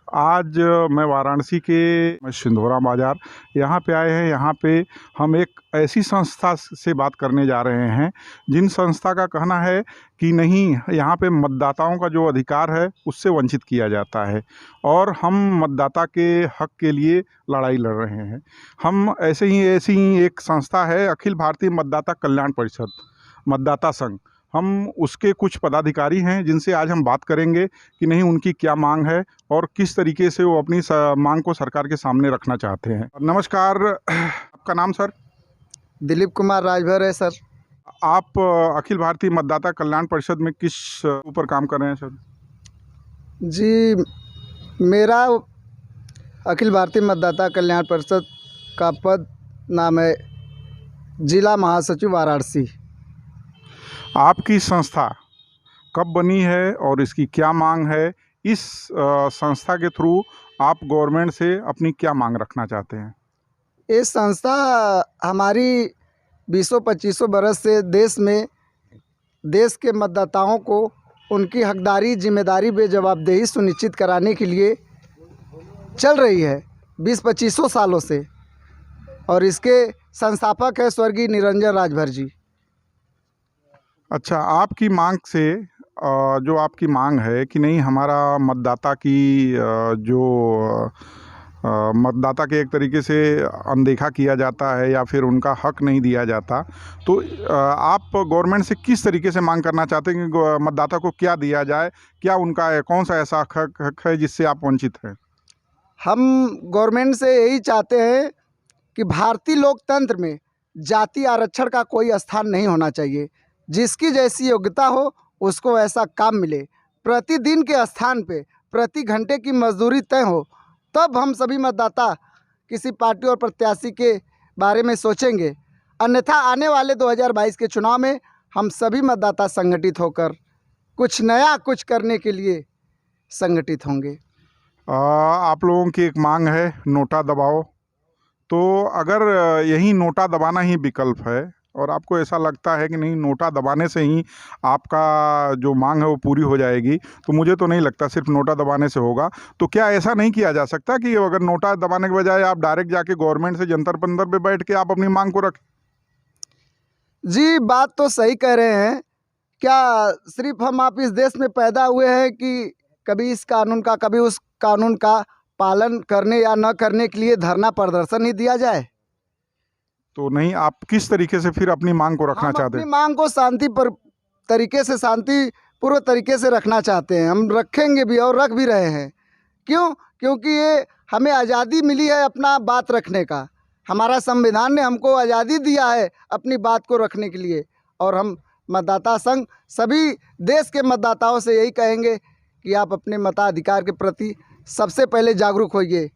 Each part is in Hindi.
आज मैं वाराणसी के सिंधोरा बाज़ार यहाँ पे आए हैं। यहाँ पे हम एक ऐसी संस्था से बात करने जा रहे हैं जिन संस्था का कहना है कि नहीं, यहाँ पे मतदाताओं का जो अधिकार है उससे वंचित किया जाता है और हम मतदाता के हक के लिए लड़ाई लड़ रहे हैं। हम ऐसी ही एक संस्था है अखिल भारतीय मतदाता कल्याण परिषद, मतदाता संघ। हम उसके कुछ पदाधिकारी हैं जिनसे आज हम बात करेंगे कि नहीं, उनकी क्या मांग है और किस तरीके से वो अपनी मांग को सरकार के सामने रखना चाहते हैं। नमस्कार, आपका नाम सर? दिलीप कुमार राजभर है सर। आप अखिल भारतीय मतदाता कल्याण परिषद में किस ऊपर काम कर रहे हैं सर? जी, मेरा अखिल भारतीय मतदाता कल्याण परिषद का पद नाम है जिला महासचिव वाराणसी। आपकी संस्था कब बनी है और इसकी क्या मांग है? इस संस्था के थ्रू आप गवर्नमेंट से अपनी क्या मांग रखना चाहते हैं? ये संस्था हमारी 20-25 बरस से देश के मतदाताओं को उनकी हकदारी, जिम्मेदारी, बेजवाबदेही सुनिश्चित कराने के लिए चल रही है 20-25 सालों से, और इसके संस्थापक है स्वर्गीय निरंजन राजभर जी। अच्छा, आपकी मांग से जो आपकी मांग है कि नहीं, हमारा मतदाता की मतदाता के एक तरीके से अनदेखा किया जाता है या फिर उनका हक नहीं दिया जाता, तो आप गवर्नमेंट से किस तरीके से मांग करना चाहते हैं कि मतदाता को क्या दिया जाए? क्या उनका कौन सा ऐसा हक है जिससे आप वंचित हैं? हम गवर्नमेंट से यही चाहते हैं कि भारतीय लोकतंत्र में जाति आरक्षण का कोई स्थान नहीं होना चाहिए। जिसकी जैसी योग्यता हो उसको वैसा काम मिले, प्रतिदिन के स्थान पे प्रति घंटे की मजदूरी तय हो, तब हम सभी मतदाता किसी पार्टी और प्रत्याशी के बारे में सोचेंगे। अन्यथा आने वाले 2022 के चुनाव में हम सभी मतदाता संगठित होकर कुछ नया कुछ करने के लिए संगठित होंगे। आप लोगों की एक मांग है नोटा दबाओ, तो अगर यही नोटा दबाना ही विकल्प है और आपको ऐसा लगता है कि नहीं, नोटा दबाने से ही आपका जो मांग है वो पूरी हो जाएगी, तो मुझे तो नहीं लगता सिर्फ नोटा दबाने से होगा। तो क्या ऐसा नहीं किया जा सकता कि अगर नोटा दबाने के बजाय आप डायरेक्ट जाके गवर्नमेंट से जंतर मंतर पे बैठ के आप अपनी मांग को रखें? जी, बात तो सही कह रहे हैं। क्या सिर्फ हम आप इस देश में पैदा हुए हैं कि कभी इस कानून का कभी उस कानून का पालन करने या न करने के लिए धरना प्रदर्शन ही दिया जाए? तो नहीं, आप किस तरीके से फिर अपनी मांग को रखना हम चाहते अपनी हैं? मांग को शांतिपूर्व तरीके से रखना चाहते हैं। हम रखेंगे भी और रख भी रहे हैं। क्यों? क्योंकि ये हमें आज़ादी मिली है अपना बात रखने का। हमारा संविधान ने हमको आज़ादी दिया है अपनी बात को रखने के लिए, और हम मतदाता संघ सभी देश के मतदाताओं से यही कहेंगे कि आप अपने मताधिकार के प्रति सबसे पहले जागरूक होइए।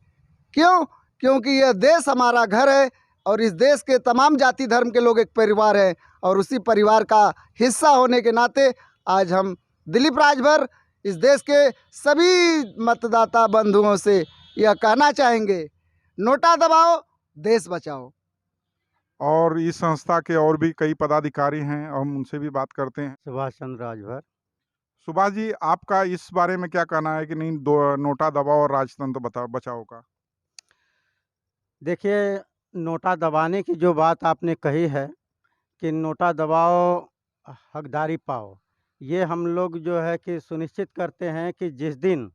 क्यों? क्योंकि यह देश हमारा घर है और इस देश के तमाम जाति धर्म के लोग एक परिवार हैं, और उसी परिवार का हिस्सा होने के नाते आज हम दिलीप राजभर इस देश के सभी मतदाता बंधुओं से यह कहना चाहेंगे, नोटा दबाओ, देश बचाओ। और इस संस्था के और भी कई पदाधिकारी हैं, हम उनसे भी बात करते हैं। सुभाष चंद्र राजभर। सुभाष जी, आपका इस बारे में क्या कहना है कि नहीं, नोटा दबाओ और राजतंत्र बचाओ का? देखिए, नोटा दबाने की जो बात आपने कही है कि नोटा दबाओ, हकदारी पाओ, ये हम लोग जो है कि सुनिश्चित करते हैं कि जिस दिन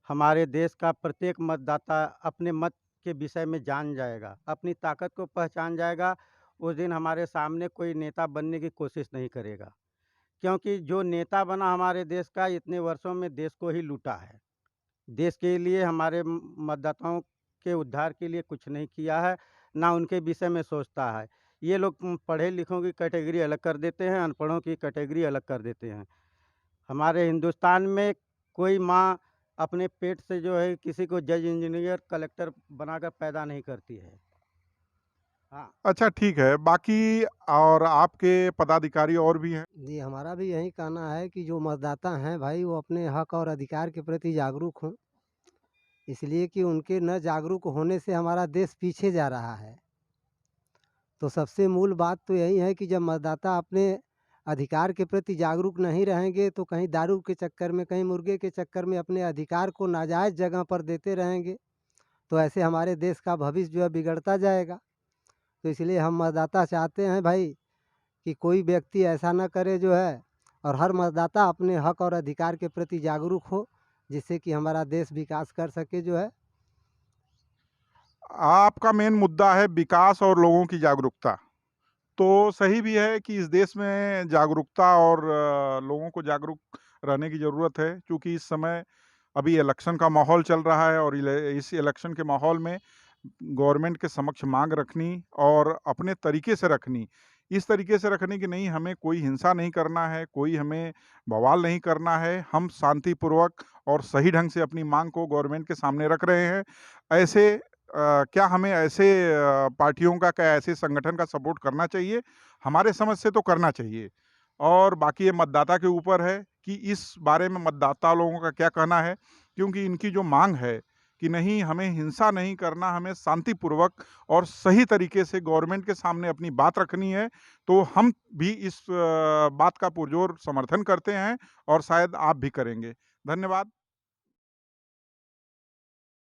हमारे देश का प्रत्येक मतदाता अपने मत के विषय में जान जाएगा, अपनी ताकत को पहचान जाएगा, उस दिन हमारे सामने कोई नेता बनने की कोशिश नहीं करेगा। क्योंकि जो नेता बना हमारे देश का, इतने वर्षों में देश को ही लूटा है। देश के लिए, हमारे मतदाताओं के उद्धार के लिए कुछ नहीं किया है, ना उनके विषय में सोचता है। ये लोग पढ़े लिखों की कैटेगरी अलग कर देते हैं, अनपढ़ों की कैटेगरी अलग कर देते हैं। हमारे हिंदुस्तान में कोई माँ अपने पेट से जो है किसी को जज, इंजीनियर, कलेक्टर बनाकर पैदा नहीं करती है। हाँ। अच्छा, ठीक है। बाकी और आपके पदाधिकारी और भी हैं? जी, हमारा भी यही कहना है कि जो मतदाता हैं भाई, वो अपने हक और अधिकार के प्रति जागरूक हों। इसलिए कि उनके न जागरूक होने से हमारा देश पीछे जा रहा है। तो सबसे मूल बात तो यही है कि जब मतदाता अपने अधिकार के प्रति जागरूक नहीं रहेंगे तो कहीं दारू के चक्कर में, कहीं मुर्गे के चक्कर में अपने अधिकार को नाजायज़ जगह पर देते रहेंगे, तो ऐसे हमारे देश का भविष्य जो है बिगड़ता जाएगा। तो इसलिए हम मतदाता चाहते हैं भाई कि कोई व्यक्ति ऐसा ना करे जो है, और हर मतदाता अपने हक और अधिकार के प्रति जागरूक हो, जिससे कि हमारा देश विकास कर सके जो है। आपका मेन मुद्दा है विकास और लोगों की जागरूकता। तो सही भी है कि इस देश में जागरूकता और लोगों को जागरूक रहने की ज़रूरत है, क्योंकि इस समय अभी इलेक्शन का माहौल चल रहा है और इस इलेक्शन के माहौल में गवर्नमेंट के समक्ष मांग रखनी और अपने तरीके से रखनी, इस तरीके से रखनी कि नहीं, हमें कोई हिंसा नहीं करना है, कोई हमें बवाल नहीं करना है, हम शांतिपूर्वक और सही ढंग से अपनी मांग को गवर्नमेंट के सामने रख रहे हैं। ऐसे क्या हमें ऐसे पार्टियों का, क्या ऐसे संगठन का सपोर्ट करना चाहिए? हमारे समझ से तो करना चाहिए। और बाकी ये मतदाता के ऊपर है कि इस बारे में मतदाता लोगों का क्या कहना है, क्योंकि इनकी जो मांग है कि नहीं, हमें हिंसा नहीं करना, हमें शांतिपूर्वक और सही तरीके से गवर्नमेंट के सामने अपनी बात रखनी है, तो हम भी इस बात का पुरजोर समर्थन करते हैं और शायद आप भी करेंगे। धन्यवाद।